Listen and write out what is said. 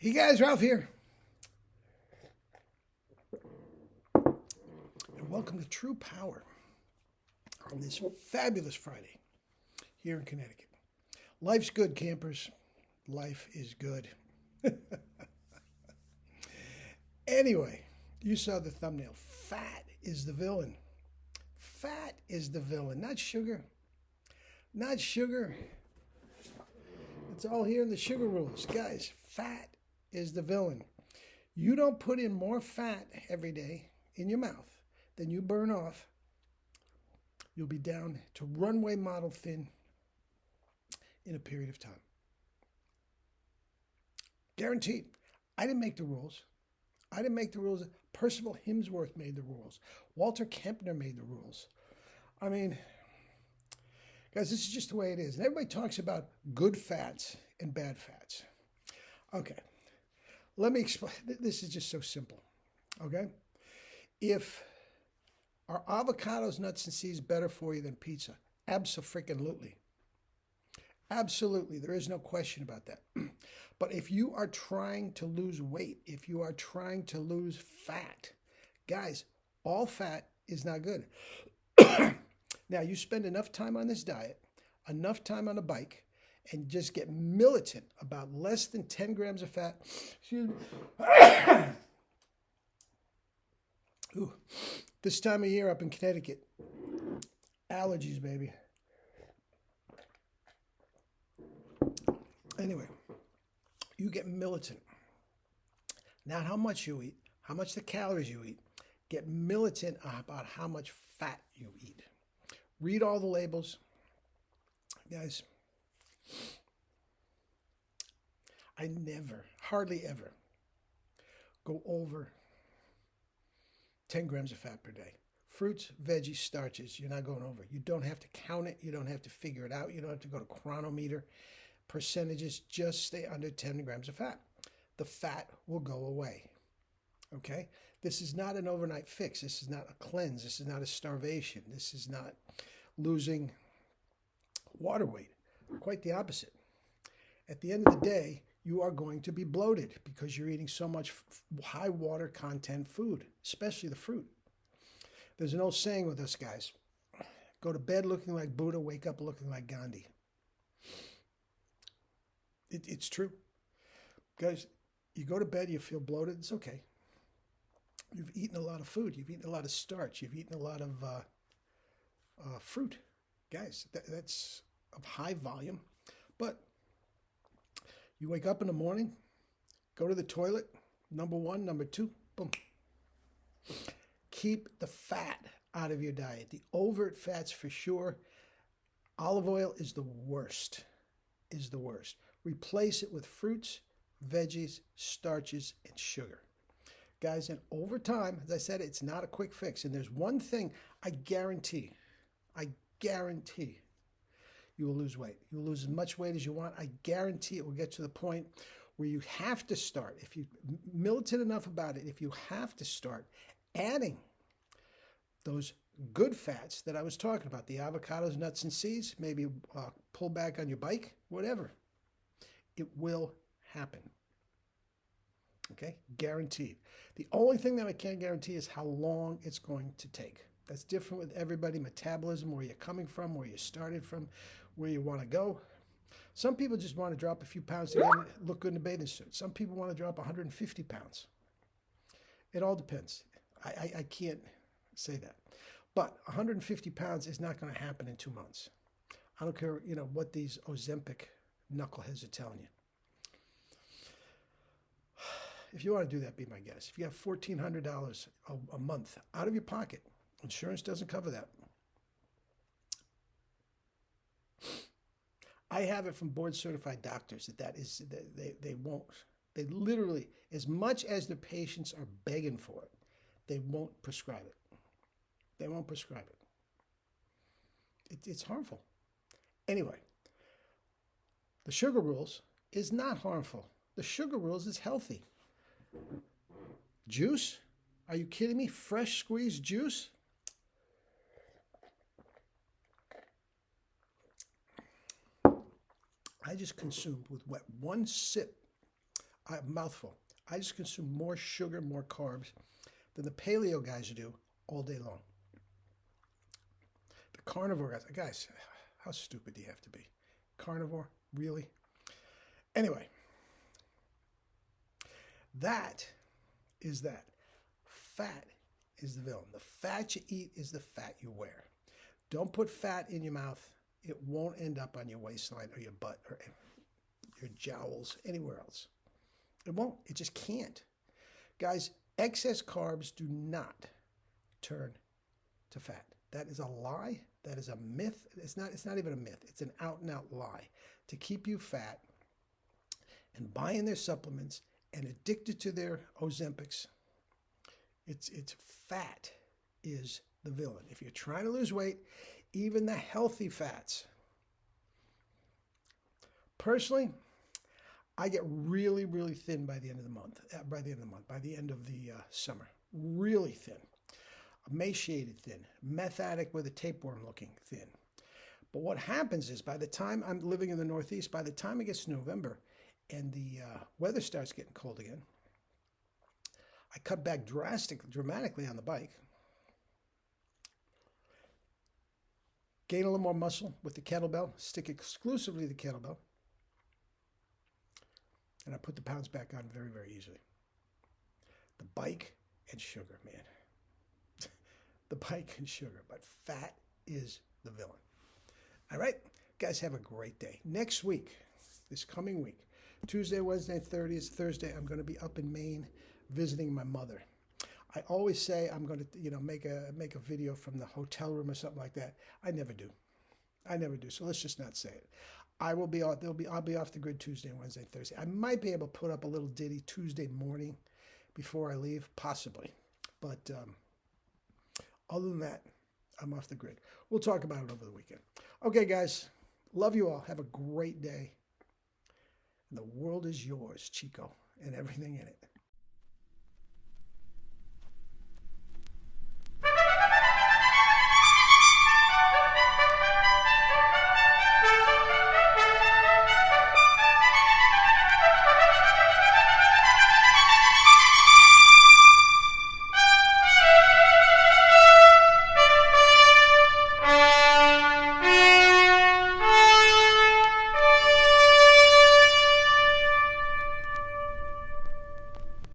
Hey guys, Ralph here, and welcome to True Power on this fabulous Friday here in Connecticut. Life's good, campers. Life is good. Anyway, you saw the thumbnail. Fat is the villain. Fat is the villain, not sugar. Not sugar. It's all here in the sugar rules. Guys, fat is the villain. You don't put in more fat every day in your mouth than you burn off, you'll be down to runway model thin in a period of time. Guaranteed. I didn't make the rules. I didn't make the rules. Percival Hemsworth made the rules. Walter Kempner made the rules. I mean, guys, this is just the way it is. And everybody talks about good fats and bad fats. Okay, let me explain. This is just so simple. Okay? If are avocados, nuts, and seeds better for you than pizza? Abso-freaking-lutely. Absolutely. There is no question about that. But if you are trying to lose weight, if you are trying to lose fat, guys, all fat is not good. Now, you spend enough time on this diet, enough time on a bike, and just get militant about less than 10 grams of fat. Excuse me. Ooh, this time of year up in Connecticut, allergies, baby. Anyway, you get militant. Not how much you eat, how much the calories you eat. Get militant about how much fat you eat. Read all the labels. Guys, I never, hardly ever, go over 10 grams of fat per day. Fruits, veggies, starches, you're not going over. You don't have to count it. You don't have to figure it out. You don't have to go to Chronometer. Percentages, just stay under 10 grams of fat. The fat will go away. Okay? This is not an overnight fix. This is not a cleanse. This is not a starvation. This is not losing water weight. Quite the opposite. At the end of the day, you are going to be bloated because you're eating so much high water content food, especially the fruit. There's an old saying with us guys: go to bed looking like Buddha, wake up looking like Gandhi. It's true. Guys, you go to bed, you feel bloated, it's okay. You've eaten a lot of food. You've eaten a lot of starch. You've eaten a lot of fruit. Guys, that's of high volume. But you wake up in the morning, go to the toilet, number one, number two, boom. Keep the fat out of your diet. The overt fats for sure. Olive oil is the worst, Replace it with fruits, veggies, starches, and sugar. Guys, and over time, as I said, it's not a quick fix. And there's one thing I guarantee, you will lose weight. You will lose as much weight as you want. I guarantee it will get to the point where you have to start, if you're militant enough about it, if you have to start adding those good fats that I was talking about, the avocados, nuts, and seeds, maybe pull back on your bike, whatever. It will happen. Okay? Guaranteed. The only thing that I can't guarantee is how long it's going to take. That's different with everybody. Metabolism, where you're coming from, where you started from, where you want to go. Some people just want to drop a few pounds to look good in a bathing suit. Some people want to drop 150 pounds. It all depends. I can't say that. But 150 pounds is not going to happen in 2 months. I don't care, what these Ozempic knuckleheads are telling you. If you want to do that, be my guest. If you have $1,400 a month out of your pocket, insurance doesn't cover that. I have it from board certified doctors that is they won't. They literally, as much as the patients are begging for it, they won't prescribe it. They won't prescribe it. It's harmful. Anyway, the sugar rules is not harmful. The sugar rules is healthy. Juice? Are you kidding me? Fresh squeezed juice? I just consumed with one sip a mouthful. I just consume more sugar, more carbs than the paleo guys do all day long. The carnivore guys, how stupid do you have to be? Carnivore? Really? Anyway, that is that. Fat is the villain. The fat you eat is the fat you wear. Don't put fat in your mouth. It won't end up on your waistline or your butt or your jowls, anywhere else. It won't. It just can't. Guys, excess carbs do not turn to fat. That is a lie. That is a myth. It's not even a myth. It's an out and out lie to keep you fat and buying their supplements and addicted to their Ozempics. It's fat is the villain. If you're trying to lose weight, even the healthy fats. Personally, I get really, really thin by the end of the month. By the end of the summer, really thin, emaciated thin, meth addict with a tapeworm looking thin. But what happens is, by the time I'm living in the Northeast, by the time it gets to November and the weather starts getting cold again, I cut back dramatically on the bike. Gain a little more muscle with the kettlebell, stick exclusively to the kettlebell. And I put the pounds back on very, very easily. The bike and sugar, man. The bike and sugar, but fat is the villain. All right, guys, have a great day. Next week, this coming week, Tuesday, Wednesday, Thursday, I'm going to be up in Maine visiting my mother. I always say I'm going to, make a video from the hotel room or something like that. I never do. So let's just not say it. I'll be off the grid Tuesday, Wednesday, Thursday. I might be able to put up a little ditty Tuesday morning before I leave, possibly. But other than that, I'm off the grid. We'll talk about it over the weekend. Okay, guys. Love you all. Have a great day. And the world is yours, Chico, and everything in it.